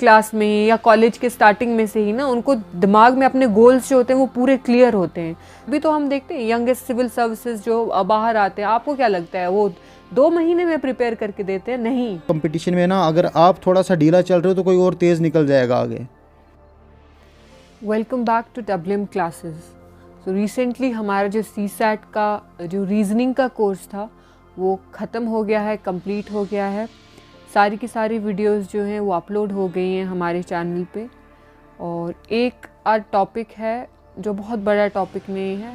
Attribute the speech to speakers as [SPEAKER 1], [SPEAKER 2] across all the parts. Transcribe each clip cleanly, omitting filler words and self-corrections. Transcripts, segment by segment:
[SPEAKER 1] Class में या college के स्टार्टिंग में से ही ना उनको दिमाग में अपने गोल्स जो होते हैं वो पूरे क्लियर होते हैं। अभी तो हम देखते हैं यंगेस्ट सिविल सर्विसेज जो बाहर आते हैं, आपको क्या लगता है वो 2 महीने में प्रिपेयर करके देते हैं? नहीं।
[SPEAKER 2] कंपटीशन में ना अगर आप थोड़ा सा ढीला चल रहे हो तो कोई और तेज़ निकल जाएगा आगे।
[SPEAKER 1] Welcome back to WM classes. So recently हमारा जो CSAT का जो रीजनिंग का कोर्स था वो ख़त्म हो गया है, कंप्लीट हो गया है। सारी की सारी वीडियोस जो हैं वो अपलोड हो गई हैं हमारे चैनल पे। और एक और टॉपिक है जो बहुत बड़ा टॉपिक नहीं है,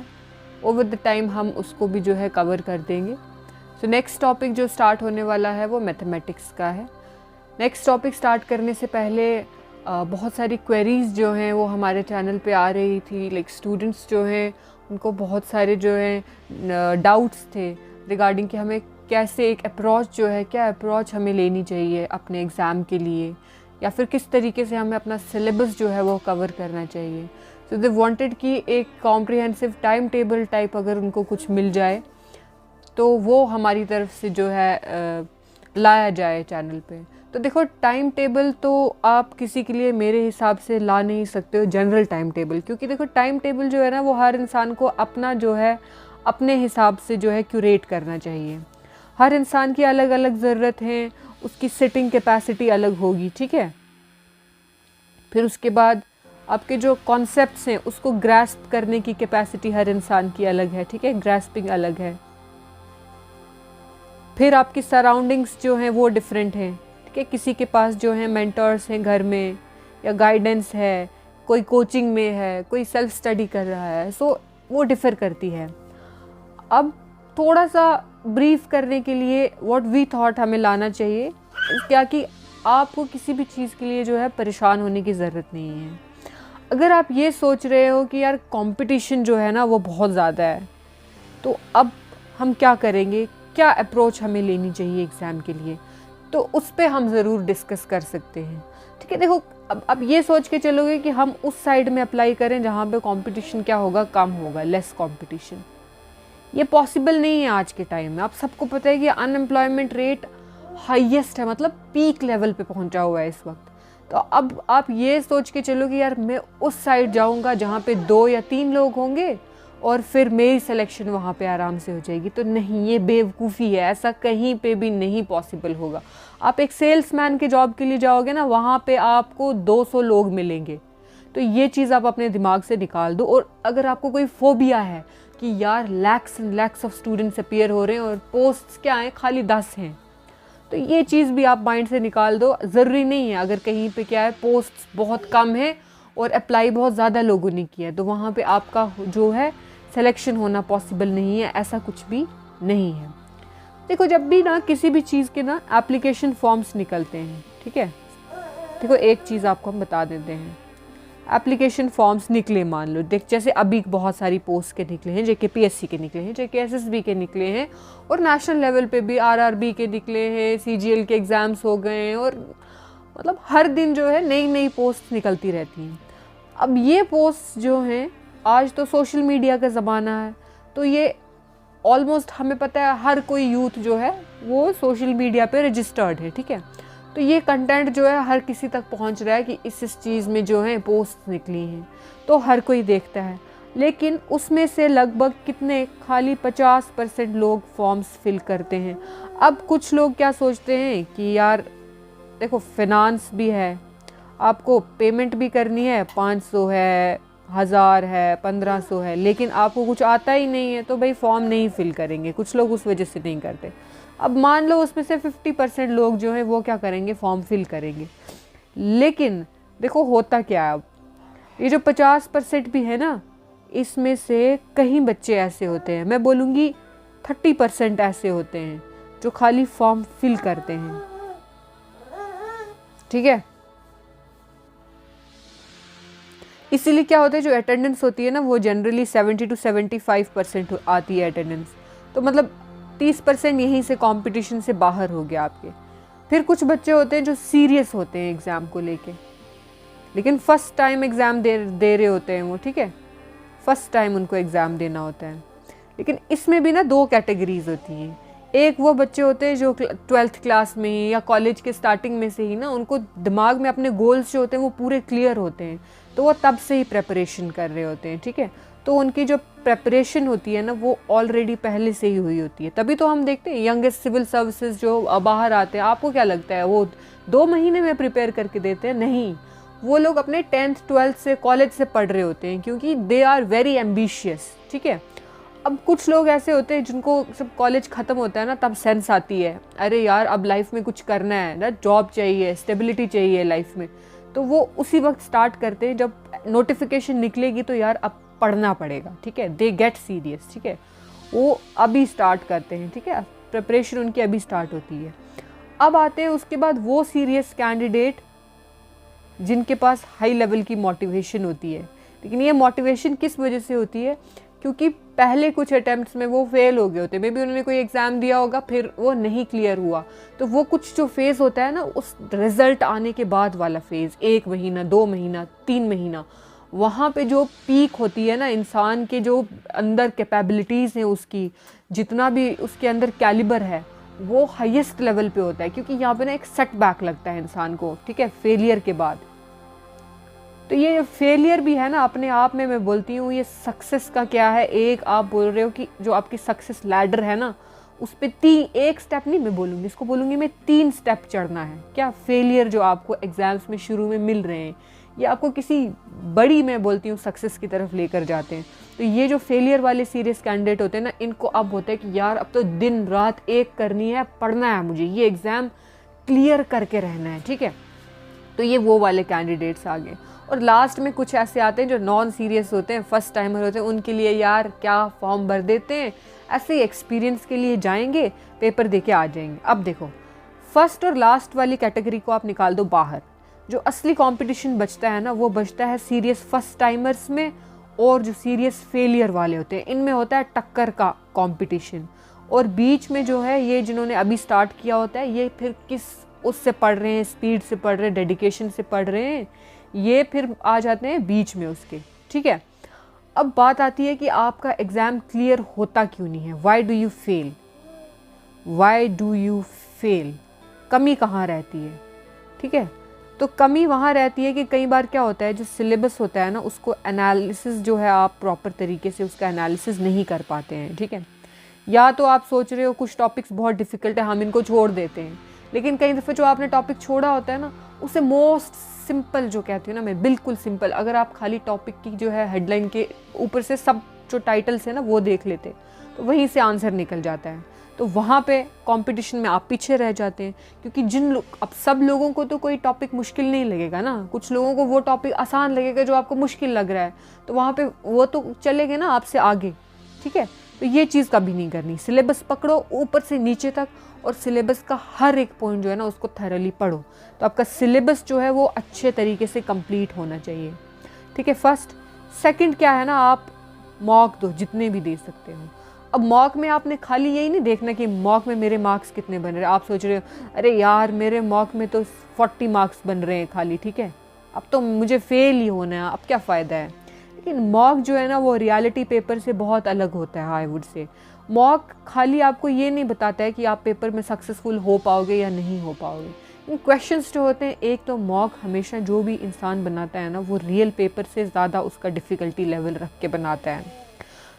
[SPEAKER 1] ओवर द टाइम हम उसको भी जो है कवर कर देंगे। सो नेक्स्ट टॉपिक जो स्टार्ट होने वाला है वो मैथमेटिक्स का है। नेक्स्ट टॉपिक स्टार्ट करने से पहले बहुत सारी क्वेरीज़ जो हैं वो हमारे चैनल पे आ रही थी। लाइक स्टूडेंट्स जो हैं उनको बहुत सारे जो हैं डाउट्स थे रिगार्डिंग कि हमें कैसे एक अप्रोच जो है, क्या अप्रोच हमें लेनी चाहिए अपने एग्ज़ाम के लिए, या फिर किस तरीके से हमें अपना सिलेबस जो है वो कवर करना चाहिए। सो दे वांटेड कि एक कॉम्प्रिहेंसिव टाइम टेबल टाइप अगर उनको कुछ मिल जाए तो वो हमारी तरफ से जो है लाया जाए चैनल पे। तो देखो, टाइम टेबल तो आप किसी के लिए मेरे हिसाब से ला नहीं सकते हो, जनरल टाइम टेबल, क्योंकि देखो टाइम टेबल जो है ना वो हर इंसान को अपना जो है अपने हिसाब से जो है क्यूरेट करना चाहिए। हर इंसान की अलग अलग ज़रूरत है, उसकी सिटिंग कैपेसिटी अलग होगी, ठीक है। फिर उसके बाद आपके जो कॉन्सेप्ट्स हैं उसको ग्रास्प करने की कैपेसिटी हर इंसान की अलग है, ठीक है, ग्रास्पिंग अलग है। फिर आपकी सराउंडिंग्स जो हैं वो डिफरेंट हैं, ठीक है। किसी के पास जो है मेंटर्स हैं घर में या गाइडेंस है, कोई कोचिंग में है, कोई सेल्फ स्टडी कर रहा है, सो वो डिफ़र करती है। अब थोड़ा सा ब्रीफ करने के लिए व्हाट वी थॉट हमें लाना चाहिए क्या कि आपको किसी भी चीज़ के लिए जो है परेशान होने की ज़रूरत नहीं है। अगर आप ये सोच रहे हो कि यार कंपटीशन जो है ना वो बहुत ज़्यादा है, तो अब हम क्या करेंगे, क्या अप्रोच हमें लेनी चाहिए एग्ज़ाम के लिए, तो उस पर हम ज़रूर डिस्कस कर सकते हैं, ठीक है। देखो, अब ये सोच के चलोगे कि हम उस साइड में अप्लाई करें जहाँ पे कंपटीशन क्या होगा, कम होगा, लेस कंपटीशन, ये पॉसिबल नहीं है आज के टाइम में। आप सबको पता है कि अनएम्प्लॉयमेंट रेट हाईएस्ट है, मतलब पीक लेवल पे पहुंचा हुआ है इस वक्त। तो अब आप ये सोच के चलो कि यार मैं उस साइड जाऊंगा जहाँ पे 2 या 3 लोग होंगे और फिर मेरी सिलेक्शन वहाँ पे आराम से हो जाएगी, तो नहीं, ये बेवकूफ़ी है, ऐसा कहीं पे भी नहीं पॉसिबल होगा। आप एक सेल्समैन के जॉब के लिए जाओगे ना, वहाँ पे आपको 200 लोग मिलेंगे, तो ये चीज़ आप अपने दिमाग से निकाल दो। और अगर आपको कोई फोबिया है कि यार lakhs and lakhs of students appear हो रहे हैं और पोस्ट्स क्या हैं, खाली 10 हैं, तो ये चीज़ भी आप माइंड से निकाल दो। ज़रूरी नहीं है अगर कहीं पे क्या है पोस्ट्स बहुत कम है और अप्लाई बहुत ज़्यादा लोगों ने किया है तो वहाँ पे आपका जो है सिलेक्शन होना पॉसिबल नहीं है, ऐसा कुछ भी नहीं है। देखो, जब भी ना किसी भी चीज़ के ना एप्लीकेशन फॉर्म्स निकलते हैं, ठीक है, देखो एक चीज़ आपको हम बता देते हैं, एप्लीकेशन फॉर्म्स निकले, मान लो देख जैसे अभी बहुत सारी पोस्ट के निकले हैं, JKPSC के निकले हैं, JKSSB के निकले हैं, और नेशनल लेवल पे भी RRB के निकले हैं, CGL के एग्ज़ाम्स हो गए हैं, और मतलब हर दिन जो है नई नई पोस्ट निकलती रहती हैं। अब ये पोस्ट जो हैं, आज तो सोशल मीडिया का ज़माना है, तो ये ऑलमोस्ट हमें पता है हर कोई यूथ जो है वो सोशल मीडिया पे रजिस्टर्ड है, ठीक है। तो ये कंटेंट जो है हर किसी तक पहुंच रहा है कि इस चीज़ में जो है पोस्ट निकली हैं, तो हर कोई देखता है। लेकिन उसमें से लगभग कितने, खाली 50% लोग फॉर्म्स फिल करते हैं। अब कुछ लोग क्या सोचते हैं कि यार देखो फिनांस भी है, आपको पेमेंट भी करनी है, 500 है, 1000 है, 1500 है, लेकिन आपको कुछ आता ही नहीं है, तो भाई फॉर्म नहीं फिल करेंगे। कुछ लोग उस वजह से नहीं करते। अब मान लो उसमें से 50% लोग जो हैं वो क्या करेंगे, फॉर्म फिल करेंगे। लेकिन देखो होता क्या है, अब ये जो 50% भी है ना, इसमें से कहीं बच्चे ऐसे होते हैं, मैं बोलूँगी 30% ऐसे होते हैं जो खाली फॉर्म फिल करते हैं, ठीक है। इसीलिए क्या होता है, जो अटेंडेंस होती है ना वो जनरली 70 to 75% आती है अटेंडेंस, तो मतलब 30% यहीं से कंपटीशन से बाहर हो गया आपके। फिर कुछ बच्चे होते हैं जो सीरियस होते हैं एग्ज़ाम को लेके, लेकिन फ़र्स्ट टाइम एग्ज़ाम दे रहे होते हैं वो, ठीक है, फ़र्स्ट टाइम उनको एग्ज़ाम देना होता है। लेकिन इसमें भी ना 2 कैटेगरीज होती हैं। एक वो बच्चे होते हैं जो 12th क्लास में ही या कॉलेज के स्टार्टिंग में से ही ना उनको दिमाग में अपने गोल्स जो होते हैं वो पूरे क्लियर होते हैं, तो वो तब से ही प्रेपरेशन कर रहे होते हैं, ठीक है। तो उनकी जो प्रेपरेशन होती है ना वो ऑलरेडी पहले से ही हुई होती है। तभी तो हम देखते हैं यंगेस्ट सिविल सर्विसेज जो बाहर आते हैं, आपको क्या लगता है वो 2 महीने में प्रिपेयर करके देते हैं? नहीं, वो लोग अपने 10th 12th से कॉलेज से पढ़ रहे होते हैं, क्योंकि दे आर वेरी एम्बिशियस, ठीक है। अब कुछ लोग ऐसे होते हैं जिनको सब कॉलेज ख़त्म होता है ना तब सेंस आती है, अरे यार अब लाइफ में कुछ करना है ना, जॉब चाहिए, स्टेबिलिटी चाहिए लाइफ में, तो वो उसी वक्त स्टार्ट करते हैं जब नोटिफिकेशन निकलेगी तो यार अब पढ़ना पड़ेगा, ठीक है। दे गेट सीरियस, ठीक है, वो अभी स्टार्ट करते हैं, ठीक है, प्रिपरेशन उनकी अभी स्टार्ट होती है। अब आते हैं उसके बाद वो सीरियस कैंडिडेट जिनके पास हाई लेवल की मोटिवेशन होती है, लेकिन ये मोटिवेशन किस वजह से होती है? क्योंकि पहले कुछ अटैम्प्ट्स में वो फेल हो गए होते, मे बी उन्होंने कोई एग्ज़ाम दिया होगा फिर वो नहीं क्लियर हुआ, तो वो कुछ जो फेज़ होता है ना उस रिज़ल्ट आने के बाद वाला फेज़, 1 महीना, 2 महीना, 3 महीना, वहाँ पे जो पीक होती है ना इंसान के जो अंदर कैपेबिलिटीज़ हैं, उसकी जितना भी उसके अंदर कैलिबर है वो हाईएस्ट लेवल पे होता है, क्योंकि यहाँ पे ना एक सेटबैक लगता है इंसान को, ठीक है, फेलियर के बाद। तो ये फेलियर भी है ना अपने आप में, मैं बोलती हूँ ये सक्सेस का क्या है, एक आप बोल रहे हो कि जो आपकी सक्सेस लैडर है ना उस पर एक स्टेप नहीं मैं बोलूँगी, इसको बोलूँगी मैं 3 स्टेप चढ़ना है। क्या फेलियर जो आपको एग्जाम्स में शुरू में मिल रहे हैं ये आपको किसी बड़ी, मैं बोलती हूँ, सक्सेस की तरफ लेकर जाते हैं। तो ये जो फेलियर वाले सीरियस कैंडिडेट होते हैं ना, इनको अब होता है कि यार अब तो दिन रात एक करनी है, पढ़ना है मुझे, ये एग्ज़ाम क्लियर करके रहना है, ठीक है। तो ये वो वाले कैंडिडेट्स आ गए। और लास्ट में कुछ ऐसे आते हैं जो नॉन सीरियस होते हैं, फर्स्ट टाइमर होते हैं, उनके लिए यार क्या फॉर्म भर देते हैं, ऐसे ही एक्सपीरियंस के लिए जाएंगे, पेपर दे के आ जाएंगे। अब देखो फर्स्ट और लास्ट वाली कैटेगरी को आप निकाल दो बाहर, जो असली कंपटीशन बचता है ना वो बचता है सीरियस फर्स्ट टाइमर्स में और जो सीरियस फेलियर वाले होते हैं, इनमें होता है टक्कर का कंपटीशन। और बीच में जो है ये जिन्होंने अभी स्टार्ट किया होता है ये फिर किस उससे पढ़ रहे हैं, स्पीड से पढ़ रहे हैं, डेडिकेशन से पढ़ रहे हैं, ये फिर आ जाते हैं बीच में उसके, ठीक है। अब बात आती है कि आपका एग्ज़ाम क्लियर होता क्यों नहीं है, why do you fail, why do you fail, कमी कहाँ रहती है, ठीक है। तो कमी वहाँ रहती है कि कई बार क्या होता है जो सिलेबस होता है ना उसको एनालिसिस जो है आप प्रॉपर तरीके से उसका एनालिसिस नहीं कर पाते हैं, ठीक है। या तो आप सोच रहे हो कुछ टॉपिक्स बहुत डिफ़िकल्ट है हम इनको छोड़ देते हैं, लेकिन कई दफ़े जो आपने टॉपिक छोड़ा होता है ना उसे मोस्ट सिंपल जो कहती हूँ ना मैं, बिल्कुल सिंपल, अगर आप खाली टॉपिक की जो है हेडलाइन के ऊपर से सब जो टाइटल्स है ना वो देख लेते तो वहीं से आंसर निकल जाता है। तो वहाँ पे कंपटीशन में आप पीछे रह जाते हैं, क्योंकि अब सब लोगों को तो कोई टॉपिक मुश्किल नहीं लगेगा ना, कुछ लोगों को वो टॉपिक आसान लगेगा जो आपको मुश्किल लग रहा है, तो वहाँ पे वो तो चलेंगे ना आपसे आगे, ठीक है। तो ये चीज़ कभी नहीं करनी, सिलेबस पकड़ो ऊपर से नीचे तक और सिलेबस का हर एक पॉइंट जो है ना उसको थरली पढ़ो, तो आपका सिलेबस जो है वो अच्छे तरीके से कंप्लीट होना चाहिए, ठीक है। फर्स्ट सेकंड क्या है ना, आप मॉक दो जितने भी दे सकते हो। अब मॉक में आपने खाली यही नहीं देखना कि मॉक में मेरे मार्क्स कितने बन रहे हैं, आप सोच रहे हो अरे यार मेरे मॉक में तो 40 मार्क्स बन रहे हैं खाली, ठीक है, अब तो मुझे फेल ही होना है, अब क्या फ़ायदा है। लेकिन मॉक जो है ना वो रियलिटी पेपर से बहुत अलग होता है, आई वुड से। मॉक खाली आपको ये नहीं बताता है कि आप पेपर में सक्सेसफुल हो पाओगे या नहीं हो पाओगे, इन क्वेश्चंस जो होते हैं, एक तो मॉक हमेशा जो भी इंसान बनाता है ना वो रियल पेपर से ज़्यादा उसका डिफ़िकल्टी लेवल रख के बनाता है,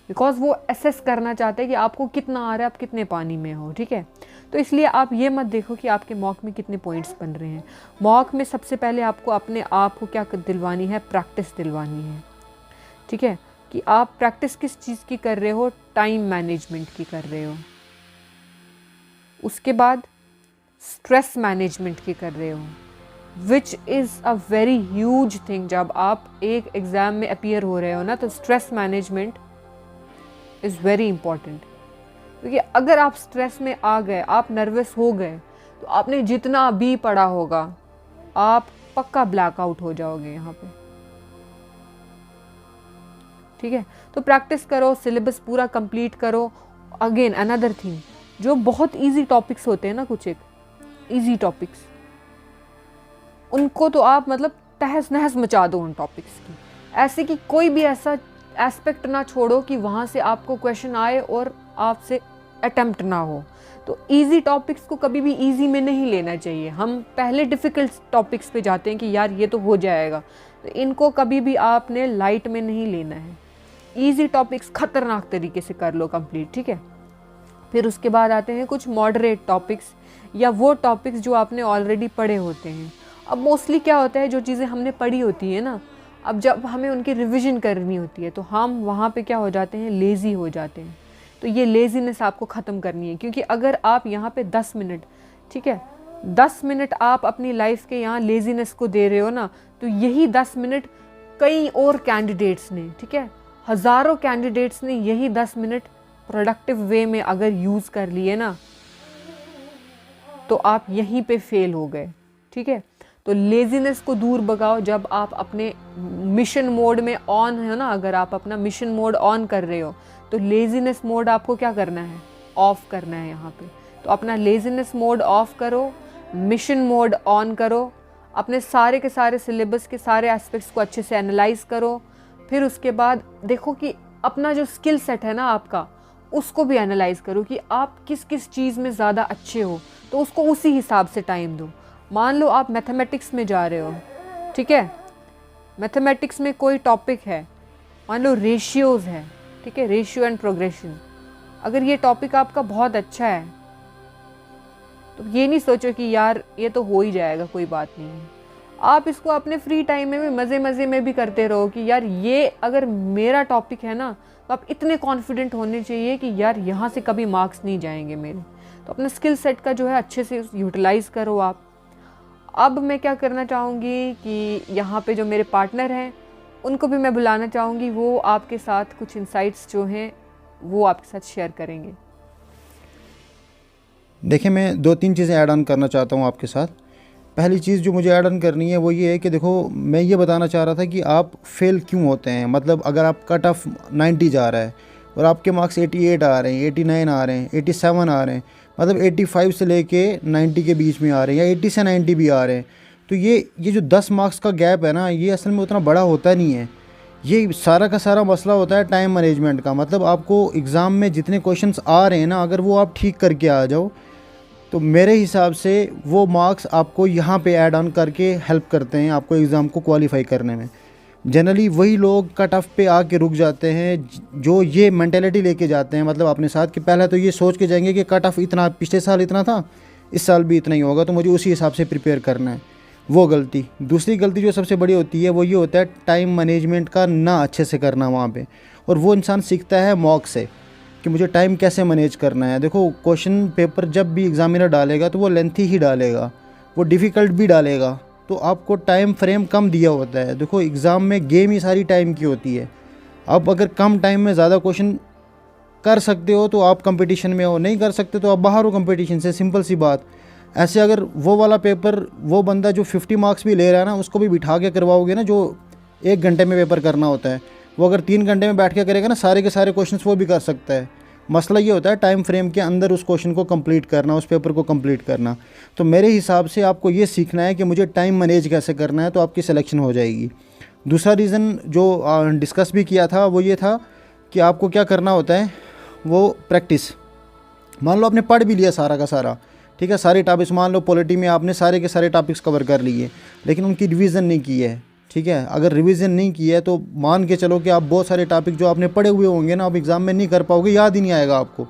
[SPEAKER 1] बिकॉज वो एसेस करना चाहते हैं कि आपको कितना आ रहा है, आप कितने पानी में हो, ठीक है। तो इसलिए आप ये मत देखो कि आपके मॉक में कितने पॉइंट्स बन रहे हैं। मॉक में सबसे पहले आपको अपने आप को क्या दिलवानी है, प्रैक्टिस दिलवानी है, ठीक है, कि आप प्रैक्टिस किस चीज़ की कर रहे हो, टाइम मैनेजमेंट की कर रहे हो, उसके बाद स्ट्रेस मैनेजमेंट की कर रहे हो, which is a very huge thing. जब आप एक एग्ज़ाम में अपीयर हो रहे हो ना तो stress management is very important, क्योंकि अगर आप स्ट्रेस में आ गए, आप नर्वस हो गए, तो आपने जितना भी पढ़ा होगा आप पक्का ब्लैकआउट हो जाओगे यहाँ पे, ठीक है। तो प्रैक्टिस करो, सिलेबस पूरा कंप्लीट करो। अगेन अनदर थिंग, जो बहुत इजी टॉपिक्स होते हैं ना, कुछ एक इजी टॉपिक्स, उनको तो आप मतलब तहस नहस मचा दो उन टॉपिक्स की, ऐसे कि कोई भी ऐसा एस्पेक्ट ना छोड़ो कि वहाँ से आपको क्वेश्चन आए और आपसे अटेम्प्ट ना हो। तो इजी टॉपिक्स को कभी भी इजी में नहीं लेना चाहिए। हम पहले डिफ़िकल्ट टॉपिक्स पे जाते हैं कि यार ये तो हो जाएगा, तो इनको कभी भी आपने लाइट में नहीं लेना है। इजी टॉपिक्स खतरनाक तरीके से कर लो कंप्लीट, ठीक है। फिर उसके बाद आते हैं कुछ मॉडरेट टॉपिक्स, या वो टॉपिक्स जो आपने ऑलरेडी पढ़े होते हैं। अब मोस्टली क्या होता है, जो चीज़ें हमने पढ़ी होती है ना, अब जब हमें उनकी रिवीजन करनी होती है तो हम वहाँ पे क्या हो जाते हैं, लेज़ी हो जाते हैं। तो ये लेज़ीनेस आपको ख़त्म करनी है, क्योंकि अगर आप यहाँ पे 10 मिनट, ठीक है, 10 मिनट आप अपनी लाइफ के यहाँ लेज़ीनेस को दे रहे हो ना, तो यही 10 मिनट कई और कैंडिडेट्स ने, ठीक है, हज़ारों कैंडिडेट्स ने यही 10 मिनट प्रोडक्टिव वे में अगर यूज़ कर लिए ना, तो आप यहीं पे फेल हो गए, ठीक है। तो लेज़ीनेस को दूर भगाओ। जब आप अपने मिशन मोड में ऑन है ना, अगर आप अपना मिशन मोड ऑन कर रहे हो, तो लेज़ीनेस मोड आपको क्या करना है, ऑफ करना है यहाँ पे। तो अपना लेज़ीनेस मोड ऑफ करो, मिशन मोड ऑन करो, अपने सारे के सारे सिलेबस के सारे एस्पेक्ट्स को अच्छे से एनालाइज करो। फिर उसके बाद देखो कि अपना जो स्किल सेट है ना आपका, उसको भी एनालाइज करो कि आप किस किस चीज़ में ज़्यादा अच्छे हो, तो उसको उसी हिसाब से टाइम दो। मान लो आप मैथमेटिक्स में जा रहे हो, ठीक है, मैथमेटिक्स में कोई टॉपिक है, मान लो रेशियोज़ है, ठीक है, रेशियो एंड प्रोग्रेशन। अगर ये टॉपिक आपका बहुत अच्छा है, तो ये नहीं सोचो कि यार ये तो हो ही जाएगा, कोई बात नहीं है। आप इसको अपने फ्री टाइम में भी मज़े मज़े में भी करते रहो कि यार ये अगर मेरा टॉपिक है ना, तो आप इतने कॉन्फिडेंट होने चाहिए कि यार यहाँ से कभी मार्क्स नहीं जाएंगे मेरे। तो अपने स्किल सेट का जो है अच्छे से यूटिलाइज़ करो आप। अब मैं क्या करना चाहूँगी कि यहाँ पे जो मेरे पार्टनर हैं उनको भी मैं बुलाना चाहूँगी, वो आपके साथ कुछ इंसाइट्स जो हैं वो आपके साथ शेयर करेंगे।
[SPEAKER 2] देखिए, मैं 2-3 चीज़ें ऐड ऑन करना चाहता हूँ आपके साथ। पहली चीज़ जो मुझे ऐड ऑन करनी है वो ये है कि देखो, मैं ये बताना चाह रहा था कि आप फेल क्यों होते हैं। मतलब अगर आप कट ऑफ 90 जा रहा है और आपके मार्क्स 88 आ रहे हैं, 89 आ रहे हैं, 87 आ रहे हैं, मतलब 85 से लेके 90 के बीच में आ रहे हैं, या 80 से 90 भी आ रहे हैं, तो ये जो 10 मार्क्स का गैप है ना, ये असल में उतना बड़ा होता नहीं है। ये सारा का सारा मसला होता है टाइम मैनेजमेंट का। मतलब आपको एग्ज़ाम में जितने क्वेश्चंस आ रहे हैं ना, अगर वो आप ठीक करके आ जाओ, तो मेरे हिसाब से वो मार्क्स आपको यहाँ पे ऐड ऑन करके हेल्प करते हैं आपको एग्ज़ाम को क्वालिफाई करने में। जनरली वही लोग कट ऑफ पे आके रुक जाते हैं जो ये मेंटेलिटी लेके जाते हैं, मतलब अपने साथ कि पहले तो ये सोच के जाएंगे कि कट ऑफ इतना, पिछले साल इतना था, इस साल भी इतना ही होगा, तो मुझे उसी हिसाब से प्रिपेयर करना है। वो गलती। दूसरी गलती जो सबसे बड़ी होती है वो ये होता है टाइम मैनेजमेंट का ना अच्छे से करना वहाँ पे। और वो इंसान सीखता है मॉक से कि मुझे टाइम कैसे मैनेज करना है। देखो, क्वेश्चन पेपर जब भी एग्ज़ामिनर डालेगा तो वो लेंथी ही डालेगा, वो डिफ़िकल्ट भी डालेगा, तो आपको टाइम फ्रेम कम दिया होता है। देखो, एग्ज़ाम में गेम ही सारी टाइम की होती है। अब अगर कम टाइम में ज़्यादा क्वेश्चन कर सकते हो तो आप कंपटीशन में हो, नहीं कर सकते तो आप बाहर हो कंपटीशन से, सिंपल सी बात। ऐसे अगर वो वाला पेपर वो बंदा जो 50 मार्क्स भी ले रहा है ना, उसको भी बिठा के करवाओगे ना, जो 1 घंटे में पेपर करना होता है, वो अगर 3 घंटे में बैठ के करेगा ना, सारे के सारे क्वेश्चंस वो भी कर सकता है। मसला ये होता है टाइम फ्रेम के अंदर उस क्वेश्चन को कंप्लीट करना, उस पेपर को कंप्लीट करना। तो मेरे हिसाब से आपको ये सीखना है कि मुझे टाइम मैनेज कैसे करना है, तो आपकी सिलेक्शन हो जाएगी। दूसरा रीज़न जो डिस्कस भी किया था वो ये था कि आपको क्या करना होता है, वो प्रैक्टिस। मान लो आपने पढ़ भी लिया सारा का सारा, ठीक है, सारे टॉपिक्स, मान लो पॉलिटी में आपने सारे के सारे टॉपिक्स कवर कर लिए, लेकिन उनकी रिवीजन नहीं की है, ठीक है। अगर रिवीजन नहीं की है तो मान के चलो कि आप बहुत सारे टॉपिक जो आपने पढ़े हुए होंगे ना, आप एग्ज़ाम में नहीं कर पाओगे, याद ही नहीं आएगा आपको।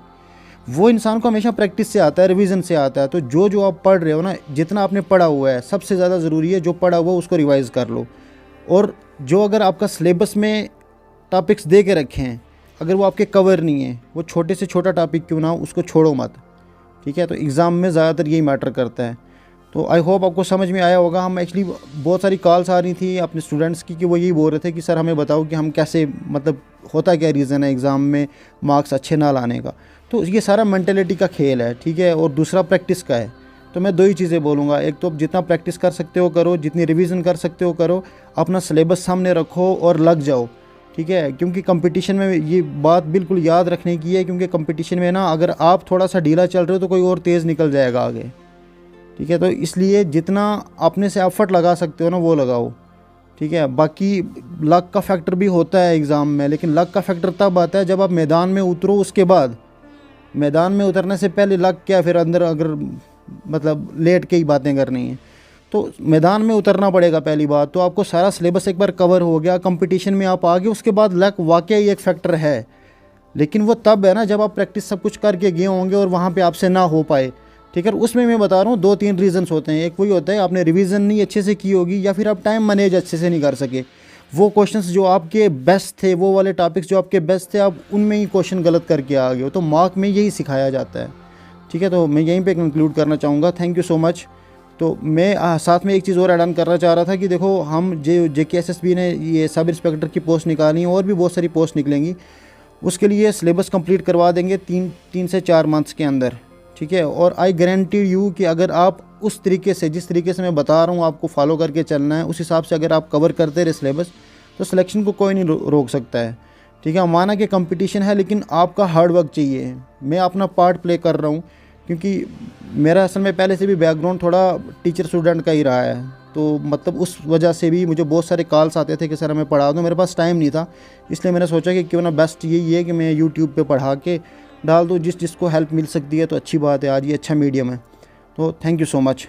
[SPEAKER 2] वो इंसान को हमेशा प्रैक्टिस से आता है, रिवीजन से आता है। तो जो आप पढ़ रहे हो ना, जितना आपने पढ़ा हुआ है, सबसे ज़्यादा ज़रूरी है जो पढ़ा हुआ है उसको रिवाइज़ कर लो। और जो अगर आपका सिलेबस में टॉपिक्स दे के रखे हैं, अगर वो आपके कवर नहीं है, वो छोटे से छोटा टॉपिक क्यों ना हो, उसको छोड़ो मत, ठीक है। तो एग्ज़ाम में ज़्यादातर यही मैटर करता है। तो आई होप आपको समझ में आया होगा। हम एक्चुअली बहुत सारी कॉल्स आ रही थी अपने स्टूडेंट्स की कि वो यही बोल रहे थे कि सर हमें बताओ कि हम कैसे, मतलब होता क्या रीज़न है एग्ज़ाम में मार्क्स अच्छे ना लाने का। तो ये सारा मेंटेलिटी का खेल है, ठीक है। और दूसरा प्रैक्टिस का है। तो मैं 2 ही चीज़ें बोलूँगा, एक तो जितना प्रैक्टिस कर सकते हो करो, जितनी रिवीजन कर सकते हो करो, अपना सिलेबस सामने रखो और लग जाओ, ठीक है। क्योंकि कंपटीशन में ये बात बिल्कुल याद रखने की है, क्योंकि कंपटीशन में ना अगर आप थोड़ा सा ढीला चल रहे हो तो कोई और तेज़ निकल जाएगा आगे, ठीक है। तो इसलिए जितना अपने से एफर्ट लगा सकते हो ना वो लगाओ, ठीक है। बाकी लक का फैक्टर भी होता है एग्ज़ाम में, लेकिन लक का फैक्टर तब आता है जब आप मैदान में उतरो उसके बाद, मैदान में उतरने से पहले लग क्या फिर अंदर अगर मतलब लेट के ही बातें करनी है तो मैदान में उतरना पड़ेगा पहली बात। तो आपको सारा सिलेबस एक बार कवर हो गया, कंपटीशन में आप आ गए, उसके बाद लक वाकई एक फैक्टर है, लेकिन वो तब है ना जब आप प्रैक्टिस सब कुछ करके गए होंगे और वहाँ पे आपसे ना हो पाए। ठीक है, उसमें मैं बता रहा हूँ 2-3 रीजंस होते हैं। एक वही होता है आपने रिवीजन नहीं अच्छे से की होगी, या फिर आप टाइम मैनेज अच्छे से नहीं कर सके। वो क्वेश्चंस जो आपके बेस्ट थे, वो वाले टॉपिक्स जो आपके बेस्ट थे, आप उनमें ही क्वेश्चन गलत करके आ गए हो। तो मार्क में यही सिखाया जाता है। ठीक है, तो मैं यहीं पे कंक्लूड करना चाहूँगा। Thank you so much. तो मैं साथ में एक चीज़ और ऐड ऑन करना चाह रहा था कि देखो हम JKSSB ने ये सब इंस्पेक्टर की पोस्ट निकाली है और भी बहुत सारी पोस्ट निकलेंगी, उसके लिए सिलेबस कंप्लीट करवा देंगे 3 से 4 मंथ्स के अंदर। ठीक है, और आई गारंटी यू कि अगर आप उस तरीके से, जिस तरीके से मैं बता रहा हूँ आपको फॉलो करके चलना है, उस हिसाब से अगर आप कवर करते रहे सिलेबस, तो सिलेक्शन को कोई नहीं रोक सकता है। ठीक है, माना कि कंपटीशन है लेकिन आपका हार्ड वर्क चाहिए। मैं अपना पार्ट प्ले कर रहा हूँ क्योंकि मेरा असल में पहले से भी बैकग्राउंड थोड़ा टीचर स्टूडेंट का ही रहा है, तो मतलब उस वजह से भी मुझे बहुत सारे कॉल्स आते थे कि सर हमें पढ़ा दो। मेरे पास टाइम नहीं था, इसलिए मैंने सोचा कि क्यों ना बेस्ट यही है कि मैं यूट्यूब पे पढ़ा के डाल दूँ, जिसको हेल्प मिल सकती है तो अच्छी बात है। आज ये अच्छा मीडियम है। तो थैंक यू सो मच।